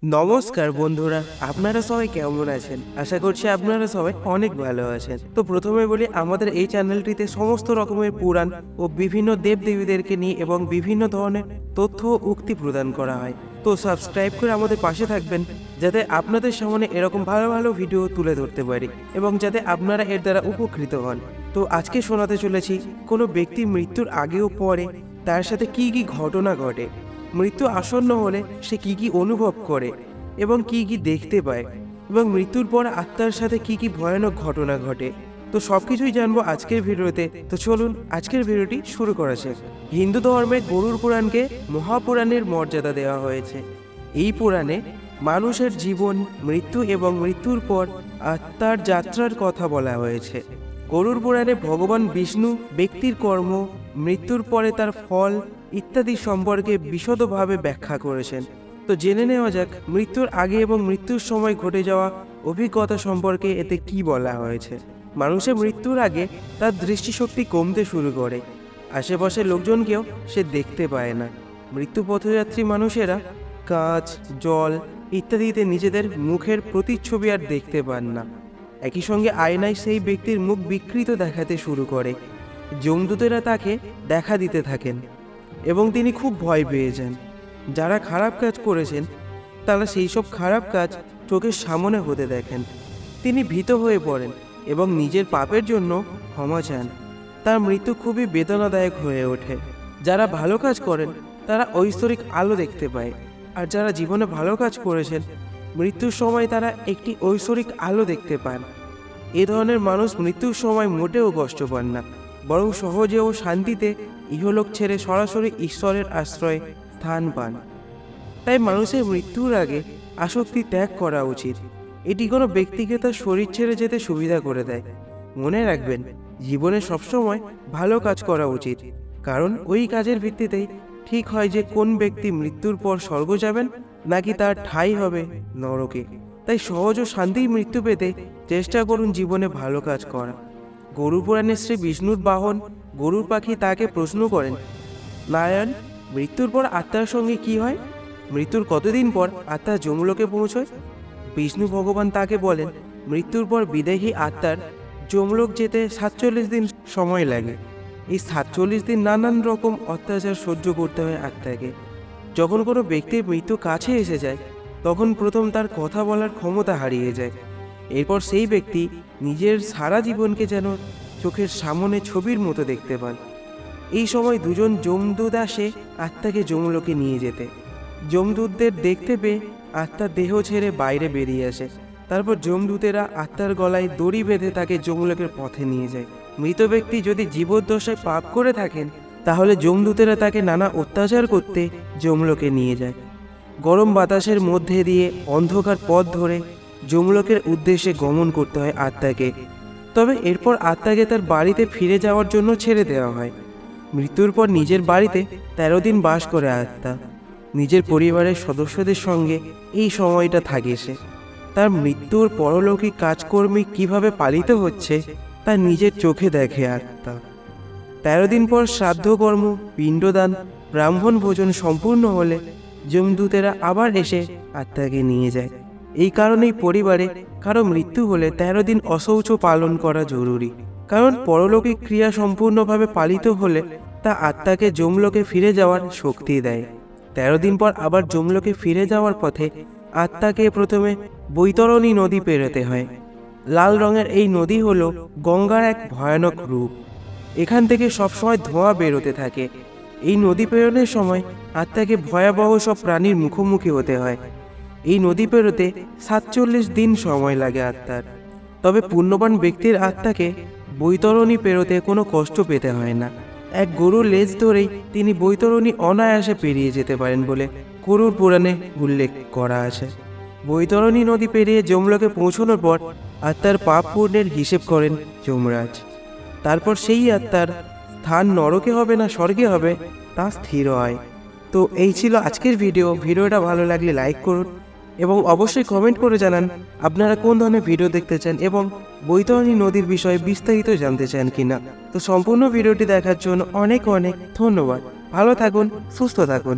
নমস্কার বন্ধুরা, আপনারা সবাই কেমন আছেন? আশা করছি আপনারা সবাই অনেক ভালো আছেন। তো প্রথমে বলি, আমাদের এই চ্যানেলটিতে সমস্ত রকমের পুরাণ ও বিভিন্ন দেবদেবীদেরকে নিয়ে এবং বিভিন্ন ধরনের তথ্য ও উক্তি প্রদান করা হয়। তো সাবস্ক্রাইব করে আমাদের পাশে থাকবেন, যাতে আপনাদের সামনে এরকম ভালো ভালো ভিডিও তুলে ধরতে পারি এবং যাতে আপনারা এর দ্বারা উপকৃত হন। তো আজকে শোনাতে চলেছি কোনো ব্যক্তি মৃত্যুর আগে ও পরে তার সাথে কি কি ঘটনা ঘটে, মৃত্যু আসন্ন হলে সে কি কি অনুভব করে এবং কি কি দেখতে পায়, এবং মৃত্যুর পর আত্মার সাথে কি কি ভয়ানক ঘটনা ঘটে। তো সবকিছুই জানবো আজকের ভিডিওতে। তো চলুন আজকের ভিডিওটি শুরু করা যাক। হিন্দু ধর্মে গরুড় পুরাণকে মহাপুরাণের মর্যাদা দেওয়া হয়েছে। এই পুরাণে মানুষের জীবন, মৃত্যু এবং মৃত্যুর পর আত্মার যাত্রার কথা বলা হয়েছে। গরুড় পুরাণে ভগবান বিষ্ণু ব্যক্তির কর্ম, মৃত্যুর পরে তার ফল ইত্যাদি সম্পর্কে বিশদভাবে ব্যাখ্যা করেছেন। তো জেনে নেওয়া যাক মৃত্যুর আগে এবং মৃত্যুর সময় ঘটে যাওয়া অভিজ্ঞতা সম্পর্কে এতে কি বলা হয়েছে। মানুষের মৃত্যুর আগে তার দৃষ্টিশক্তি কমতে শুরু করে, আশেপাশের লোকজনকেও সে দেখতে পায় না। মৃত্যু পথযাত্রী মানুষেরা কাঁচ, জল ইত্যাদিতে নিজেদের মুখের প্রতিচ্ছবি আর দেখতে পান না। একই সঙ্গে আয়নায় সেই ব্যক্তির মুখ বিকৃত দেখাতে শুরু করে। যমদূতেরা তাকে দেখা দিতে থাকেন এবং তিনি খুব ভয় পেয়ে যান। যারা খারাপ কাজ করেছেন তারা সেই সব খারাপ কাজ চোখের সামনে হতে দেখেন। তিনি ভীত হয়ে পড়েন এবং নিজের পাপের জন্য ক্ষমা চান। তার মৃত্যু খুবই বেদনাদায়ক হয়ে ওঠে। যারা ভালো কাজ করেন তারা ঐশ্বরিক আলো দেখতে পায়, আর যারা জীবনে ভালো কাজ করেছেন মৃত্যুর সময় তারা একটি ঐশ্বরিক আলো দেখতে পান। এ ধরনের মানুষ মৃত্যুর সময় মোটেও কষ্ট পান না, বরং সহজে ও শান্তিতে ইহলোক ছেড়ে সরাসরি ঈশ্বরের আশ্রয়ে স্থান পান। তাই মানুষের মৃত্যুর আগে আসক্তি ত্যাগ করা উচিত। এটি কোনো ব্যক্তিকে তার শরীর ছেড়ে যেতে সুবিধা করে দেয়। মনে রাখবেন, জীবনে সবসময় ভালো কাজ করা উচিত, কারণ ওই কাজের ভিত্তিতেই ঠিক হয় যে কোন ব্যক্তি মৃত্যুর পর স্বর্গ যাবেন নাকি তার ঠাঁই হবে নরকে। তাই সহজ ও শান্তির মৃত্যু পেতে চেষ্টা করুন জীবনে ভালো কাজ করা। গরুড় পুরাণে শ্রী বিষ্ণুর বাহন গরুড় পাখি তাকে প্রশ্ন করেন, নারায়ণ, মৃত্যুর পর আত্মার সঙ্গে কি হয়? মৃত্যুর কতদিন পর আত্মা যমলোকে পৌঁছয়? বিষ্ণু ভগবান তাকে বলেন, মৃত্যুর পর বিদেহী আত্মার যমলোক যেতে 47 দিন সময় লাগে। এই 47 দিন নানান রকম অত্যাচার সহ্য করতে হয় আত্মাকে। যখন কোনো ব্যক্তির মৃত্যু কাছে এসে যায় তখন প্রথম তার কথা বলার ক্ষমতা হারিয়ে যায়। এরপর সেই ব্যক্তি নিজের সারা জীবনকে যেন চোখের সামনে ছবির মতো দেখতে পান। এই সময় দুজন যমদূত আসে আত্মাকে যমলোকে নিয়ে যেতে। যমদূতদের দেখতে পেয়ে আত্মা দেহ ছেড়ে বাইরে বেরিয়ে আসে। তারপর যমদূতেরা আত্মার গলায় দড়ি বেঁধে তাকে যমলোকের পথে নিয়ে যায়। মৃত ব্যক্তি যদি জীবদ্দশায় পাপ করে থাকেন তাহলে যমদূতেরা তাকে নানা অত্যাচার করতে যমলোকে নিয়ে যায়। গরম বাতাসের মধ্যে দিয়ে অন্ধকার পথ ধরে যমলোকের উদ্দেশ্যে গমন করতে হয় আত্মাকে। তবে এরপর আত্মাকে তার বাড়িতে ফিরে যাওয়ার জন্য ছেড়ে দেওয়া হয়। মৃত্যুর পর নিজের বাড়িতে 13 দিন বাস করে আত্মা। নিজের পরিবারের সদস্যদের সঙ্গে এই সময়টা থাকে সে। তার মৃত্যুর পরলৌকিক কাজকর্মে কিভাবে পালিত হচ্ছে তা নিজের চোখে দেখে আত্মা। 13 দিন পর শ্রাদ্ধকর্ম, পিণ্ডদান, ব্রাহ্মণ ভোজন সম্পূর্ণ হলে যমদূতেরা আবার এসে আত্মাকে নিয়ে যায়। এই কারণেই পরিবারে কারো মৃত্যু হলে 13 দিন অশৌচ পালন করা জরুরি, কারণ পরলৌকিক ক্রিয়া সম্পূর্ণভাবে পালিত হলে তা আত্মাকে যমলোকে ফিরে যাওয়ার শক্তি দেয়। 13 দিন পর আবার যমলোকে ফিরে যাওয়ার পথে আত্মাকে প্রথমে বৈতরণী নদী পেরোতে হয়। লাল রঙের এই নদী হলো গঙ্গার এক ভয়ানক রূপ। এখান থেকে সবসময় ধোঁয়া বেরোতে থাকে। এই নদী পেরোনোর সময় আত্মাকে ভয়াবহ সব প্রাণীর মুখোমুখি হতে হয়। এই নদী পেরোতে 47 দিন সময় লাগে আত্মার। তবে পুণ্যবান ব্যক্তির আত্মাকে বৈতরণী পেরোতে কোনো কষ্ট পেতে হয় না। এক গরুর লেজ ধরেই তিনি বৈতরণী অনায়াসে পেরিয়ে যেতে পারেন বলে গরুড় পুরাণে উল্লেখ করা আছে। বৈতরণী নদী পেরিয়ে যমলোকে পৌঁছানোর পর আত্মার পাপ পুণ্যের হিসেব করেন যমরাজ। তারপর সেই আত্মার স্থান নরকে হবে না স্বর্গে হবে তা স্থির হয়। তো এই ছিল আজকের ভিডিওটা ভালো লাগলে লাইক করুন এবং অবশ্যই কমেন্ট করে জানান আপনারা কোন ধরনের ভিডিও দেখতে চান এবং বৈতরণী নদীর বিষয়ে বিস্তারিত জানতে চান কিনা। তো সম্পূর্ণ ভিডিওটি দেখার জন্য অনেক অনেক ধন্যবাদ। ভালো থাকুন, সুস্থ থাকুন।